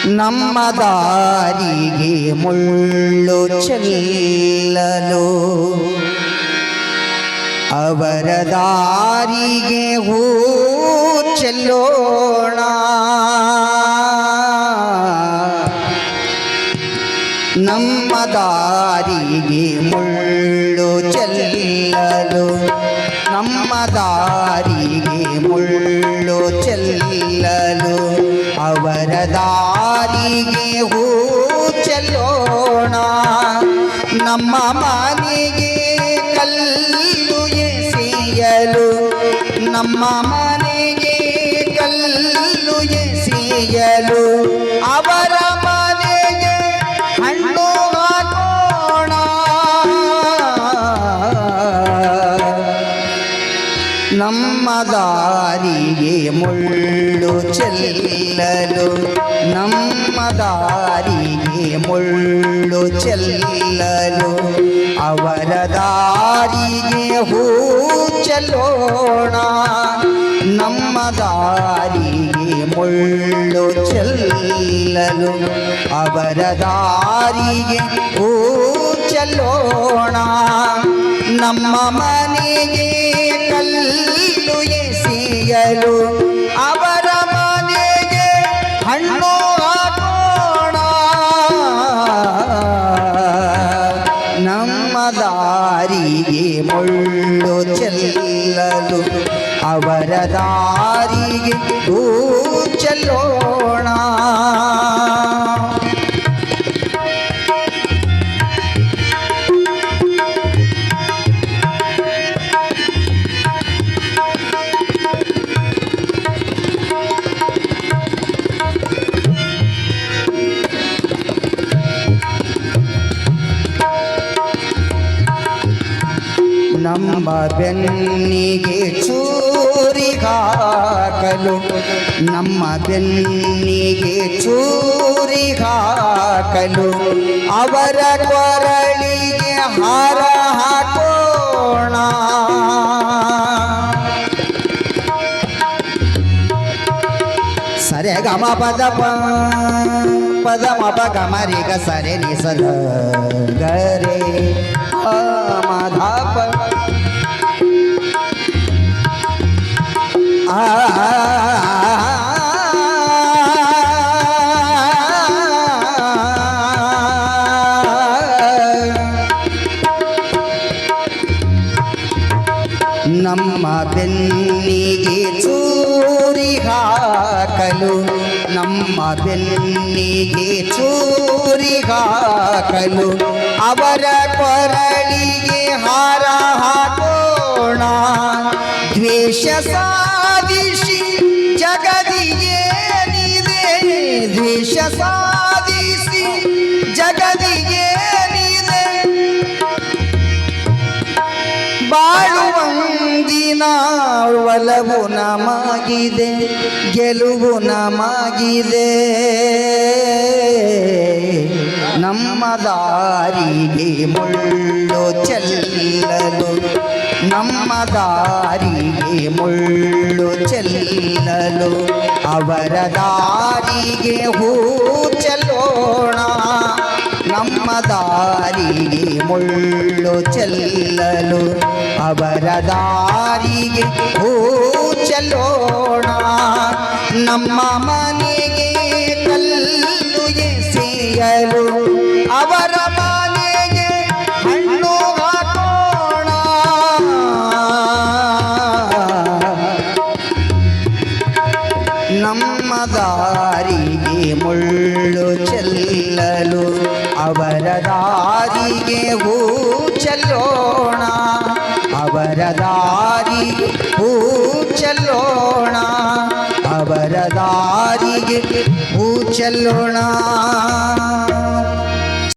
ನಮ್ಮ ದಾರಿಗೆ ಮುಳ್ಳು ಚೆಲ್ಲಲು ಅವರ ದಾರಿಗೆ ಹೂ ಚೆಲ್ಲೋಣ. ನಮ್ಮ ದಾರಿಗೆ ಮುಳ್ಳು ಚೆಲ್ಲಲು ನಮ್ಮ ದಾರಿಗೆ ಮುಳ್ಳು ಚೆಲ್ಲಲು ಅವರ ದಾರಿಗೆ ಹೂ ಚೆಲ್ಲೋಣ. ನಮ್ಮ ಮನೆಗೆ ಕಲ್ಲು ಎಸೆಯಲು ನಮ್ಮ ಮನೆಗೆ ಕಲ್ಲು ಎಸೆಯಲು ಅವರ ಮನೆಗೆ ಹಣ್ಣು ಹಾಕೋಣ. ನಮ್ಮ ದಾರಿಗೆ ಮುಳ್ಳು ಚೆಲ್ಲಲು ನಮ್ಮ ದಾರಿಗೆ ಮುಳ್ಳು ಚೆಲ್ಲಲು ಅವರ ದಾರಿಗೆ ಹೂ ಚೆಲ್ಲೋಣ. ನಮ್ಮ ದಾರಿಗೆ ಮುಳ್ಳು ಚೆಲ್ಲಲು ಅವರ ದಾರಿಗೆ ಹೂ ಚೆಲ್ಲೋಣ. ನಮ್ಮ ಮನೆಗೆ ಕಲ್ಲು ಎಸೆಯಲು ಅವರ ಮನೆಗೆ ಹಣ್ಣು ಹಾಕೋಣ. ನಮ್ಮ ದಾರಿಗೆ ಮುಳ್ಳು ಚೆಲ್ಲಲು ಅವರ ದಾರಿಗೆ ಹೂ ಚೆಲ್ಲೋಣ. ನಮ್ಮ ಬೆನ್ನಿಗೆ ಚೂರಿ ಹಾಕಲು ನಮ್ಮ ಬೆನ್ನಿಗೆ ಚೂರಿ ಹಾಕಲು ಅವರ ಕೊರಳಿಗೆ ಹಾರ ಹಾಕೋಣ. ಸರೆ ಗಮ ಪದ ಪದ ಮಪ ಗಮರಿ ಗ ಸರೆ ನಿ ಸದ ಗರೆ ಮಾಧಾಪ ನಮ್ಮ ಬೆನ್ನಿಗೆ ಚೂರಿ ಹಾಕಲು ನಮ್ಮ ಬೆನ್ನಿಗೆ ಚೂರಿ ಹಾಕಲು ಅವರ ಕೊರಳಿಗೆ ಹಾರ ಹಾಕೋಣ. ದ್ವೇಷ ಸಾಧಿಸಿ ಜಗದಿಗೇನಿದೆ ದ್ವೇಷ ಸಾಧಿಸಿ ಜಗದಿಗೇನಿದೆ ಬಾಳುವಂದಿನ ಒಲವು ನಮಗಿದೆ ಗೆಲುವು ನಮಗಿದೆ. ನಮ್ಮ ದಾರಿಗೆ ಮುಳ್ಳು ಚೆಲ್ಲಲು ನಮ್ಮ ದಾರಿಗೆ ಮುಳ್ಳು ಚೆಲ್ಲಲು ಅವರ ದಾರಿಗೆ ಹೂ ಚೆಲ್ಲೋಣ. ನಮ್ಮ ದಾರಿಗೆ ಮುಳ್ಳು ಚೆಲ್ಲಲು ಅವರ ದಾರಿಗೆ ಹೂ ಚೆಲ್ಲೋಣ. ನಮ್ಮ ಮನೆಗೆ ಕಲ್ಲು ಎಸೆಯಲು ಅವರ ಮನೆಗೆ ಹಣ್ಣು ಹಾಕೋಣ. ನಮ್ಮ ದಾರಿಗೆ ಮುಳ್ಳು ಚೆಲ್ಲಲು ಅವರ ದಾರಿಗೆ ಹೂ ಚೆಲ್ಲೋಣ. ಅವರ ದಾರಿಗೆ ಹೂ ಚೆಲ್ಲೋಣ. ಅವರ ದಾರಿಗೆ ಹೂ ಚೆಲ್ಲೋಣ.